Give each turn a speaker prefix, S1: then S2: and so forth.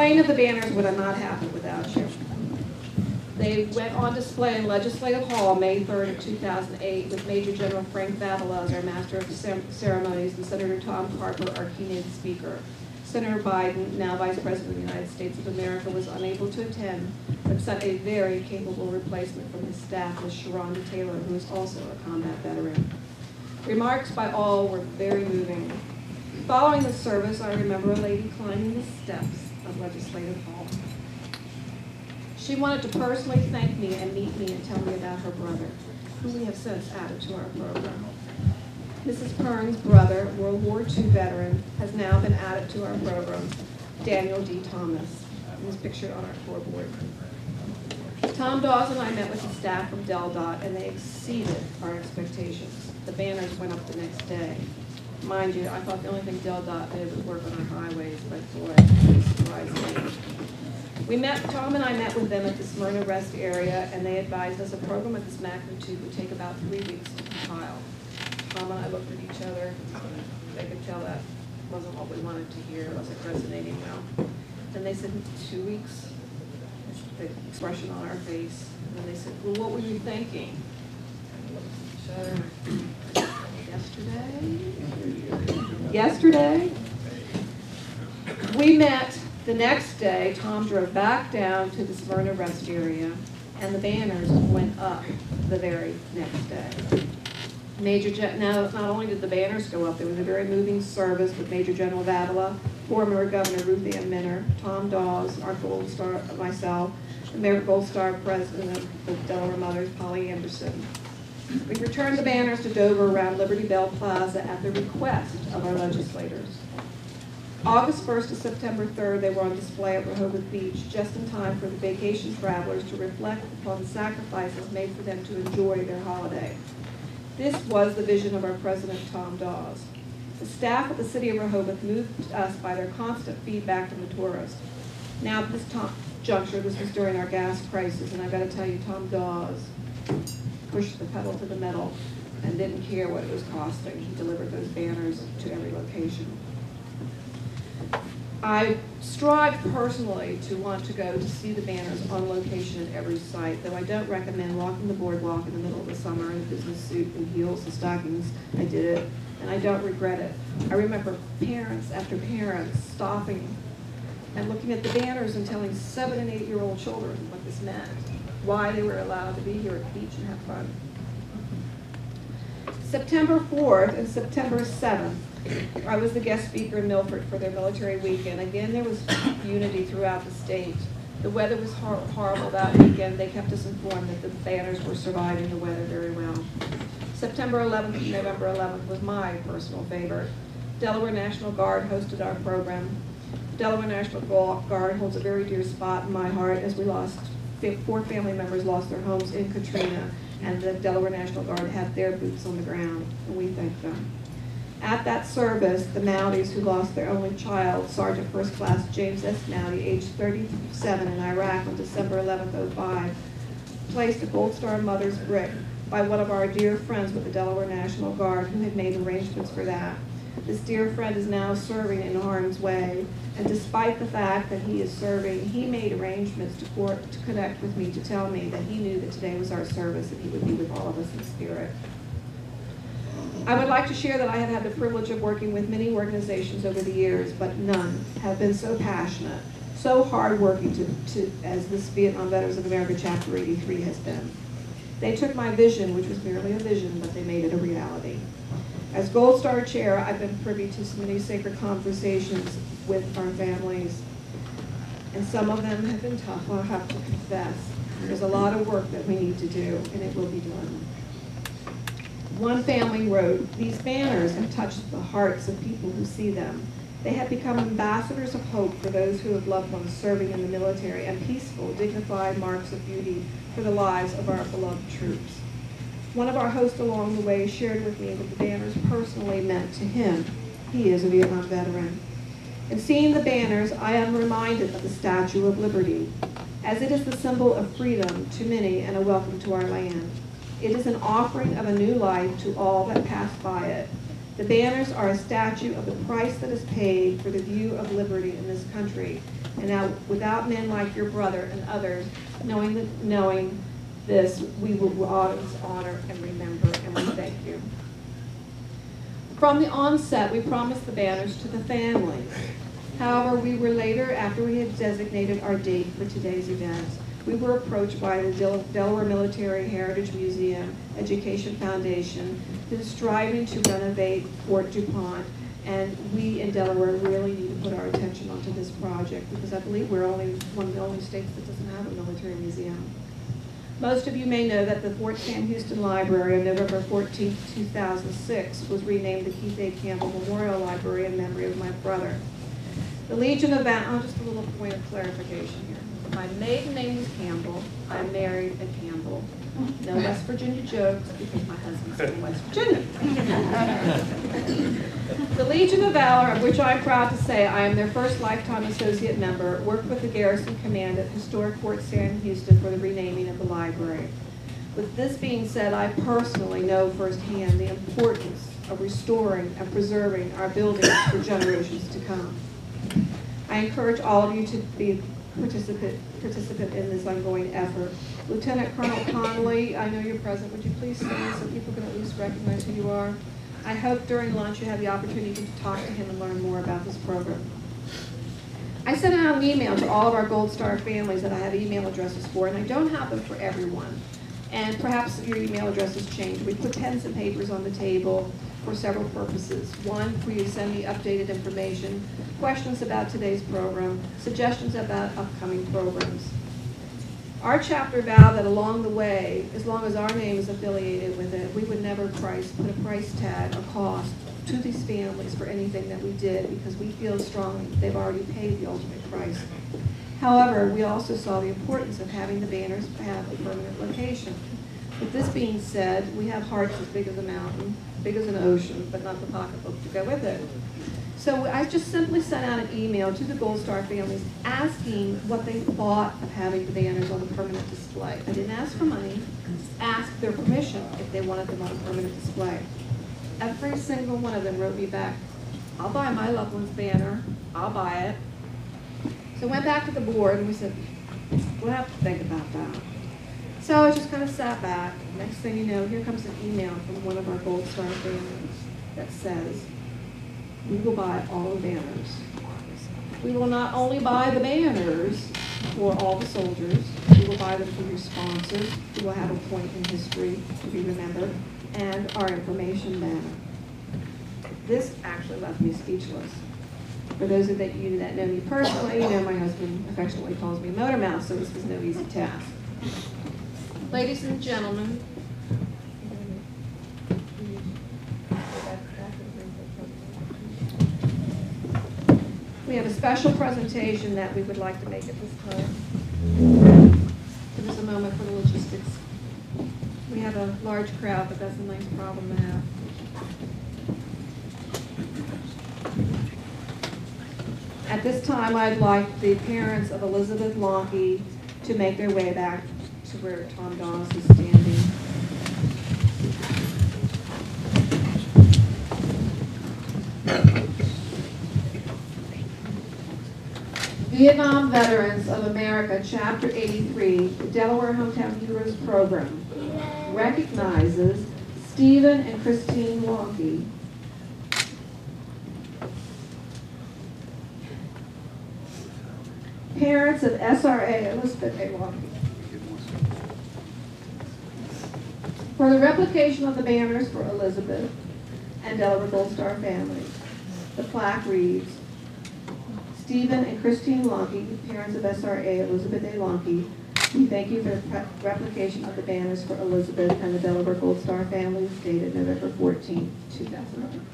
S1: displaying of the banners would have not happened without you. They went on display in Legislative Hall May 3rd of 2008 with Major General Frank Battle as our Master of Ceremonies and Senator Tom Carper, our keynote speaker. Senator Biden, now Vice President of the United States of America, was unable to attend, but sent a very capable replacement from his staff with Sharonda Taylor, who is also a combat veteran. Remarks by all were very moving. Following the service, I remember a lady climbing the steps of Legislative Hall. She wanted to personally thank me and meet me and tell me about her brother, who we have since added to our program. Mrs. Pern's brother, World War II veteran, has now been added to our program, Daniel D. Thomas, and is pictured on our floorboard. Tom Dawes and I met with the staff from DelDOT, and they exceeded our expectations. The banners went up the next day. Mind you, I thought the only thing DelDOT did was work on our highways, but boy, it surprised me. Tom and I met with them at the Smyrna Rest area, and they advised us a program of this magnitude would take about 3 weeks to compile. Tom and I looked at each other. They could tell that wasn't what we wanted to hear. It wasn't resonating well. Then they said, 2 weeks? The expression on our face. And then they said, well, what were you thinking? And we looked at each other. Yesterday? We met the next day. Tom drove back down to the Smyrna Rest area, and the banners went up the very next day. Now, not only did the banners go up, there was a very moving service with Major General Vadala, former Governor Ruth Ann Minner, Tom Dawes, our Gold Star, myself, the Mayor Gold Star President of the Delaware Mothers, Polly Anderson. We returned the banners to Dover around Liberty Bell Plaza at the request of our legislators. August 1st to September 3rd, they were on display at Rehoboth Beach, just in time for the vacation travelers to reflect upon the sacrifices made for them to enjoy their holiday. This was the vision of our President, Tom Dawes. The staff of the city of Rehoboth moved us by their constant feedback from the tourists. Now, at this juncture, this was during our gas crisis, and I've got to tell you, Tom Dawes pushed the pedal to the metal and didn't care what it was costing. He delivered those banners to every location. I strive personally to want to go to see the banners on location at every site, though I don't recommend walking the boardwalk in the middle of the summer in a business suit and heels and stockings. I did it, and I don't regret it. I remember parents after parents stopping and looking at the banners and telling 7- and 8-year-old children what this meant, why they were allowed to be here at the beach and have fun. September 4th and September 7th, I was the guest speaker in Milford for their military weekend. Again, there was unity throughout the state. The weather was horrible that weekend. They kept us informed that the banners were surviving the weather very well. September 11th and November 11th was my personal favorite. Delaware National Guard hosted our program. Delaware National Guard holds a very dear spot in my heart, as we lost 4 family members lost their homes in Katrina, and the Delaware National Guard had their boots on the ground, and we thank them. At that service, the Mounties, who lost their only child, Sergeant First Class James S. Mouty, aged 37, in Iraq on December 11, 2005, placed a Gold Star Mother's brick by one of our dear friends with the Delaware National Guard, who had made arrangements for that. This dear friend is now serving in harm's way, and despite the fact that he is serving, he made arrangements to connect with me to tell me that he knew that today was our service and he would be with all of us in spirit. I would like to share that I have had the privilege of working with many organizations over the years, but none have been so passionate, so hardworking as this Vietnam Veterans of America Chapter 83 has been. They took my vision, which was merely a vision, but they made it a reality. As Gold Star Chair, I've been privy to so many sacred conversations with our families, and some of them have been tough, I'll have to confess. There's a lot of work that we need to do, and it will be done. One family wrote, "These banners have touched the hearts of people who see them. They have become ambassadors of hope for those who have loved ones serving in the military, and peaceful, dignified marks of beauty for the lives of our beloved troops." One of our hosts along the way shared with me that the banners personally meant to him. He is a Vietnam veteran. In seeing the banners, I am reminded of the Statue of Liberty, as it is the symbol of freedom to many and a welcome to our land. It is an offering of a new life to all that pass by it. The banners are a statue of the price that is paid for the view of liberty in this country, And now, without men like your brother and others knowing this, we will always honor and remember, and we thank you. From the onset, we promised the banners to the family. However, we were later, after we had designated our date for today's events, we were approached by the Delaware Military Heritage Museum Education Foundation that is striving to renovate Fort DuPont, and we in Delaware really need to put our attention onto this project because I believe we're one of the only states that doesn't have a military museum. Most of you may know that the Fort Sam Houston Library on November 14, 2006 was renamed the Keith A. Campbell Memorial Library in memory of my brother. The Legion of Valor, just a little point of clarification here. My maiden name was Campbell. I married a Campbell. No West Virginia jokes because my husband's from West Virginia. The Legion of Valor, of which I'm proud to say I am their first lifetime associate member, worked with the Garrison Command at historic Fort Sam Houston for the renaming of the library. With this being said, I personally know firsthand the importance of restoring and preserving our buildings for generations to come. I encourage all of you to be participant in this ongoing effort. Lieutenant Colonel Connolly, I know you're present. Would you please stand so people can at least recognize who you are? I hope during lunch you have the opportunity to talk to him and learn more about this program. I sent out an email to all of our Gold Star families that I have email addresses for, and I don't have them for everyone. And perhaps your email addresses change. We put pens and papers on the table for several purposes. One, for you to send me updated information, questions about today's program, suggestions about upcoming programs. Our chapter vowed that along the way, as long as our name is affiliated with it, we would never put a price tag or cost to these families for anything that we did because we feel strongly they've already paid the ultimate price. However, we also saw the importance of having the banners have a permanent location. With this being said, we have hearts as big as a mountain, big as an ocean, but not the pocketbook to go with it. So I just simply sent out an email to the Gold Star families asking what they thought of having the banners on a permanent display. I didn't ask for money, just asked their permission if they wanted them on a permanent display. Every single one of them wrote me back, I'll buy my loved one's banner, I'll buy it. So I went back to the board and we said, we'll have to think about that. So I just kind of sat back. Next thing you know, here comes an email from one of our Gold Star families that says, we will buy all the banners. We will not only buy the banners for all the soldiers, we will buy them for your sponsors, who will have a point in history to be remembered, and our information banner. This actually left me speechless. For those of you that know me personally, you know my husband affectionately calls me Motor Mouth, so this was no easy task. Ladies and gentlemen, we have a special presentation that we would like to make at this time. Give us a moment for the logistics. We have a large crowd, but that's a nice problem to have. At this time, I'd like the parents of Elizabeth Lonkey to make their way back to where Tom Dawes is standing. Vietnam Veterans of America, Chapter 83, the Delaware Hometown Heroes Program, recognizes Stephen and Christine Lonkey, parents of SRA Elizabeth A. Lonkey, for the replication of the banners for Elizabeth and Delaware Gold Star families. The plaque reads, Stephen and Christine Lonkey, parents of SRA Elizabeth A. Lonkey, we thank you for the replication of the banners for Elizabeth and the Delaware Gold Star families dated November 14, 2009.